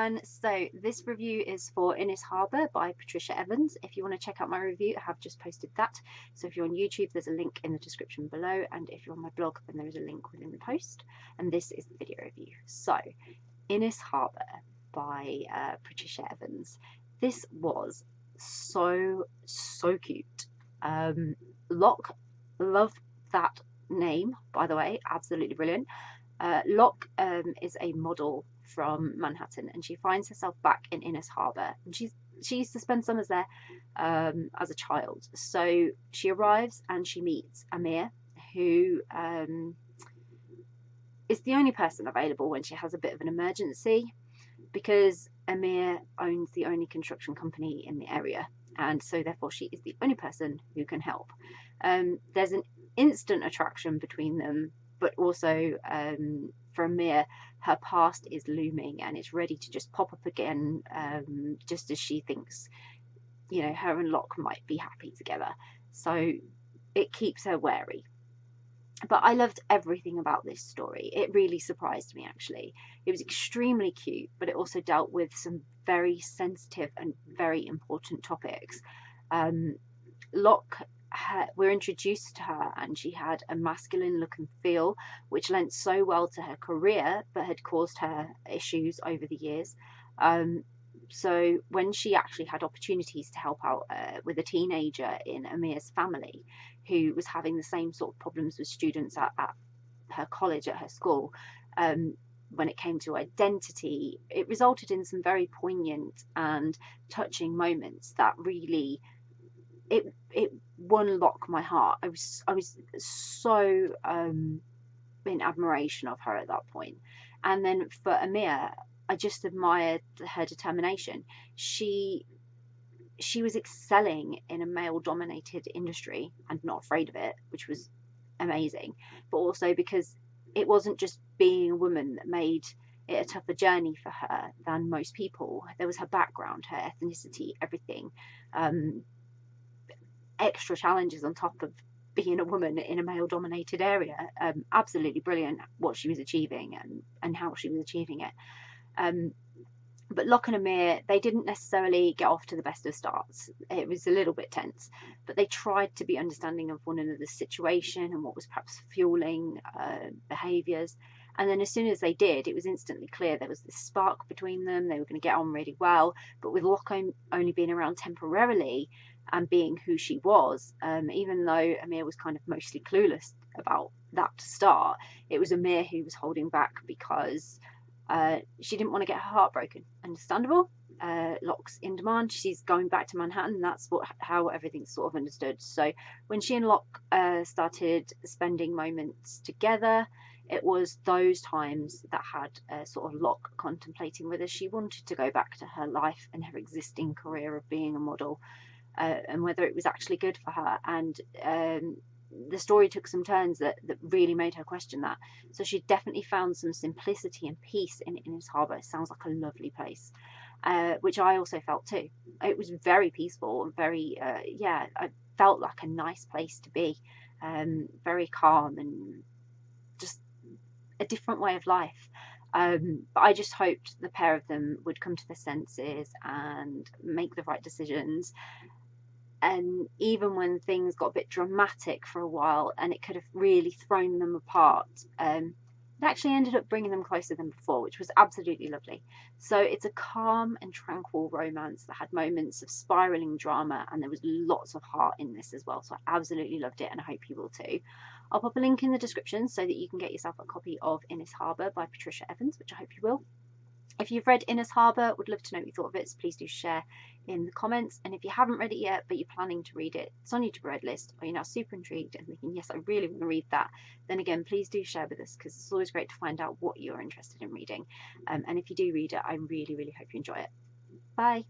everyone. So this review is for Innis Harbour by Patricia Evans. If you want to check out my review, I have just posted that. So if you're on YouTube, there's a link in the description below, and if you're on my blog, then there is a link within the post. And this is the video review. So Innis Harbour by Patricia Evans. This was so cute. Locke, love that name, by the way, absolutely brilliant. Locke is a model from Manhattan, and she finds herself back in Innis Harbour, and she used to spend summers there as a child. So she arrives and she meets Amir, who is the only person available when she has a bit of an emergency, because Amir owns the only construction company in the area, and so therefore she is the only person who can help. There's an instant attraction between them, but also for Amir, her past is looming and it's ready to just pop up again, just as she thinks, you know, her and Locke might be happy together. So it keeps her wary. But I loved everything about this story. It really surprised me, actually. It was extremely cute, but it also dealt with some very sensitive and very important topics. Locke, we're introduced to her, and she had a masculine look and feel, which lent so well to her career, but had caused her issues over the years. So when she actually had opportunities to help out with a teenager in Amir's family who was having the same sort of problems with students at her college, at her school, when it came to identity, it resulted in some very poignant and touching moments that really, it won Locke my heart. I was so in admiration of her at that point. And then for Amir, I just admired her determination. She was excelling in a male-dominated industry and not afraid of it, which was amazing. But also because it wasn't just being a woman that made it a tougher journey for her than most people. There was her background, her ethnicity, everything. Extra challenges on top of being a woman in a male-dominated area. Absolutely brilliant what she was achieving and how she was achieving it. But Locke and Amir, they didn't necessarily get off to the best of starts. It was a little bit tense, but they tried to be understanding of one another's situation and what was perhaps fueling behaviours. And then as soon as they did, it was instantly clear there was this spark between them. They were going to get on really well. But with Locke only being around temporarily and being who she was, even though Amir was kind of mostly clueless about that to start, it was Amir who was holding back because she didn't want to get her heart broken. Understandable. Locke's in demand. She's going back to Manhattan. That's how everything's sort of understood. So when she and Locke started spending moments together, it was those times that had sort of Locke contemplating whether she wanted to go back to her life and her existing career of being a model, and whether it was actually good for her. And the story took some turns that really made her question that. So she definitely found some simplicity and peace in Innis Harbour. It sounds like a lovely place, which I also felt too. It was very peaceful and very, yeah, I felt like a nice place to be, very calm and just a different way of life. But I just hoped the pair of them would come to their senses and make the right decisions. And even when things got a bit dramatic for a while and it could have really thrown them apart, it actually ended up bringing them closer than before, which was absolutely lovely. So it's a calm and tranquil romance that had moments of spiraling drama, and there was lots of heart in this as well. So I absolutely loved it, and I hope you will too. I'll pop a link in the description so that you can get yourself a copy of Innis Harbour by Patricia Evans, which I hope you will. If you've read Innis Harbour, would love to know what you thought of it, so please do share in the comments. And if you haven't read it yet, but you're planning to read it, it's on your to-read list, or you're now super intrigued and thinking, yes, I really want to read that, then again, please do share with us, because it's always great to find out what you're interested in reading. And if you do read it, I really hope you enjoy it. Bye.